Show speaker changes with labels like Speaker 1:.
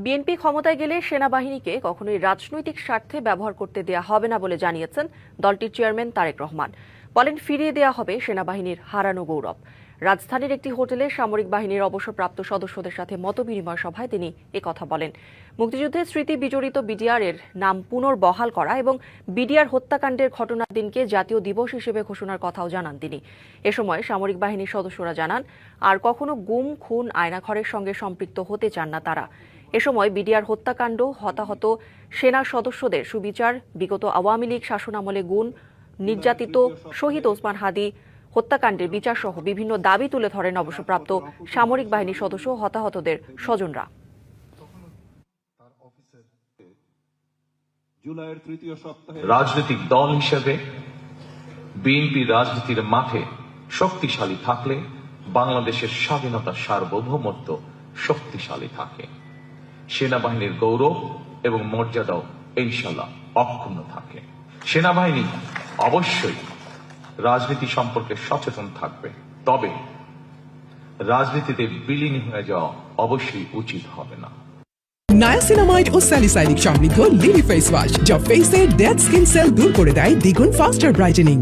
Speaker 1: BNP ক্ষমতায় গেলে সেনাবাহিনীকে কখনোই রাজনৈতিক স্বার্থে ব্যবহার করতে দেয়া হবে না বলে জানিয়েছেন দলটির চেয়ারম্যান তারেক রহমান। বলেন, ফিরিয়ে দেয়া হবে সেনাবাহিনীর হারানো গৌরব। রাজধানীর একটি হোটেলে সামরিক বাহিনীর অবসরপ্রাপ্ত সদস্যদের সাথে মতবিনিময় সভায় তিনি একথা বলেন। মুক্তিযুদ্ধের স্মৃতি বিজড়িত বিডিআর এর নাম পুনর্বহাল করা এবং বিডিআর হত্যাকাণ্ডের ঘটনার দিনকে জাতীয় দিবস হিসেবে ঘোষণার কথাও জানান তিনি। এ সময় সামরিক বাহিনীর সদস্যরা জানান, আর কখনো গুম, খুন, আয়নাঘরের সঙ্গে সম্পৃক্ত হতে চান না তারা। এ সময় বিডিআর হত্যাকাণ্ড, হতাহত সেনা সদস্যদের সুবিচার, বিগত আওয়ামী লীগ শাসনামলে গুম, নির্যাতিত শহীদ ওসমান হাদি হত্যাকাণ্ডের বিচার সহ বিভিন্ন দাবি তুলে ধরেন অবসরপ্রাপ্ত সামরিক বাহিনীর সদস্য ও হতাহতদের স্বজনরা।
Speaker 2: রাজনৈতিক দল হিসেবে বিএনপি রাজনীতির মাঠে শক্তিশালী থাকলে বাংলাদেশের স্বাধীনতা, সার্বভৌমত্ব শক্তিশালী থাকে। সেনাবাহিনীর গৌরব এবং মর্যাদাও ইনশাআল্লাহ অক্ষুণ্ণ থাকে। সেনাবাহিনী অবশ্যই রাজনীতি সম্পর্কে সচেতন থাকবে, তবে রাজনীতিতে বিলীন হয়ে যাওয়া অবশ্যই উচিত হবে না।
Speaker 3: নায়াসিনামাইড ও স্যালিসাইলিক সমৃদ্ধ লিলি ফেস ওয়াশ, যা ফেসের ডেড স্কিন সেল দূর করে দেয় দ্বিগুণ ফাস্টার ব্রাইটেনিং।